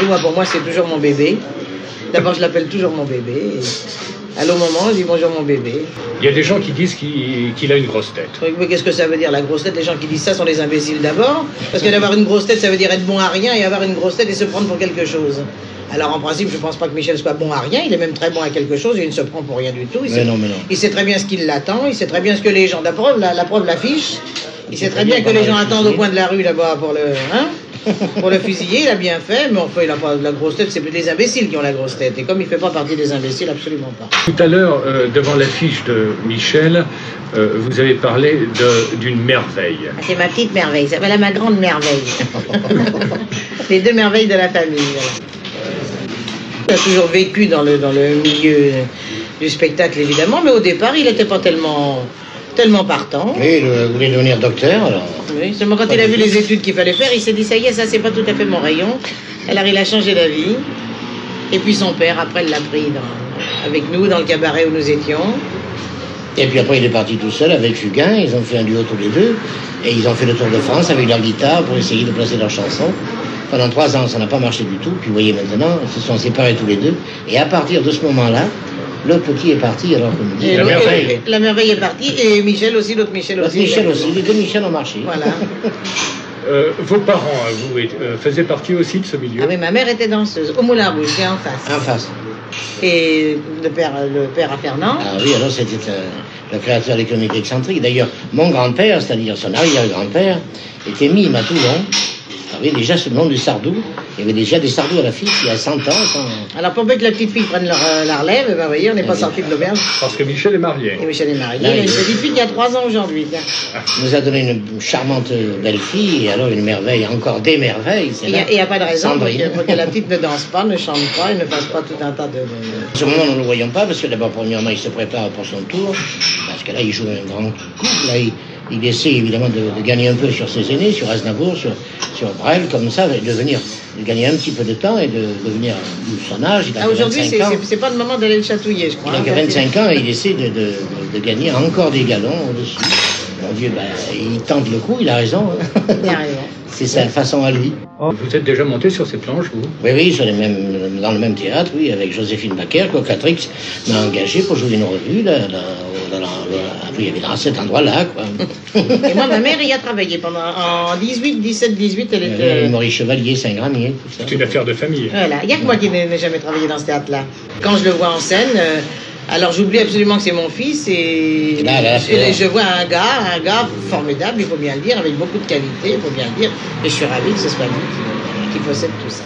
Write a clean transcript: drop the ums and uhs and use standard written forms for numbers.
Moi, pour moi, c'est toujours mon bébé. D'abord, je l'appelle toujours mon bébé. À l'au moment, je dis bonjour mon bébé. Il y a des gens qui disent qu'il a une grosse tête. Mais qu'est-ce que ça veut dire, la grosse tête? Les gens qui disent ça sont des imbéciles d'abord. Parce que d'avoir une grosse tête, ça veut dire être bon à rien, et avoir une grosse tête et se prendre pour quelque chose. Alors en principe, je ne pense pas que Michel soit bon à rien, il est même très bon à quelque chose, et il ne se prend pour rien du tout. Il sait très bien ce qu'il l'attend, il sait très bien ce que les gens... La preuve l'affiche. Il sait très bien que les gens attendent au coin de la rue là-bas pour le... Hein, pour le fusiller, il a bien fait, mais enfin, il n'a pas la grosse tête, c'est plus les imbéciles qui ont la grosse tête. Et comme il ne fait pas partie des imbéciles, absolument pas. Tout à l'heure, devant l'affiche de Michel, vous avez parlé d'une merveille. C'est ma petite merveille, ça s'appelle ma grande merveille. Les deux merveilles de la famille. Il a toujours vécu dans le milieu du spectacle, évidemment, mais au départ, il n'était pas tellement partant. Oui, il voulait devenir docteur, alors... Oui, seulement quand il a vu les études qu'il fallait faire, il s'est dit, ça y est, ça c'est pas tout à fait mon rayon. Alors il a changé d'avis. Et puis son père, après, l'a pris avec nous, dans le cabaret où nous étions. Et puis après, il est parti tout seul avec Fugain, ils ont fait un duo tous les deux, et ils ont fait le tour de France avec leur guitare pour essayer de placer leurs chansons. Pendant 3 ans, ça n'a pas marché du tout, puis vous voyez maintenant, ils se sont séparés tous les deux, et à partir de ce moment-là, le petit est parti, alors que nous dit, la merveille est partie, et Michel aussi, l'autre Michel aussi. Michel aussi, les deux Michel ont marché. Voilà. Vos parents, vous, faisaient partie aussi de ce milieu? Ah oui, ma mère était danseuse, au Moulin Rouge, c'est en face. En face. Et le père à Fernand. Ah oui, alors c'était le créateur des comiques excentriques. D'ailleurs, mon grand-père, c'est-à-dire son arrière-grand-père, était mime à Toulon. Il y avait déjà ce nom du Sardou. Il y avait déjà des Sardous à l'affiche il y a 100 ans. Alors pour peu que la petite fille prenne la relève, ben, vous voyez, on n'est pas sorti de l'auberge. Parce que Michel est marié. Et Michel est marié. Il a une petite fille qui a 3 ans aujourd'hui. Il nous a donné une charmante belle fille, et alors une merveille, encore des merveilles. Il n'y a pas de raison pour que la petite ne danse pas, ne chante pas et ne fasse pas tout un tas de... À ce moment, nous ne le voyons pas, parce que d'abord, premièrement, il se prépare pour son tour, parce que là, il joue un grand coup. Là, il essaie évidemment de gagner un peu sur ses aînés, sur Aznavour, sur Brel, comme ça, de gagner un petit peu de temps et de devenir son âge. Aujourd'hui, c'est pas le moment d'aller le chatouiller, je crois. Il a 25 ans et il essaie de gagner encore des galons au-dessus. Mon Dieu, il tente le coup, il a raison. Hein. Il a raison. C'est sa façon à lui. Vous êtes déjà monté sur ces planches, vous? Oui, dans le même théâtre, oui, avec Joséphine Baker, Cocatrix m'a engagé pour jouer une revue, il y avait dans cet endroit-là, quoi. Et moi, ma mère y a travaillé en 17-18, elle était... Maurice Chevalier, Saint-Granier, tout ça. C'est une affaire de famille. Voilà, il n'y a que moi qui n'ai jamais travaillé dans ce théâtre-là. Quand je le vois en scène, alors j'oublie absolument que c'est mon fils, et je vois un gars formidable, il faut bien le dire, avec beaucoup de qualité, il faut bien le dire, et je suis ravi que ce soit lui qui possède tout ça.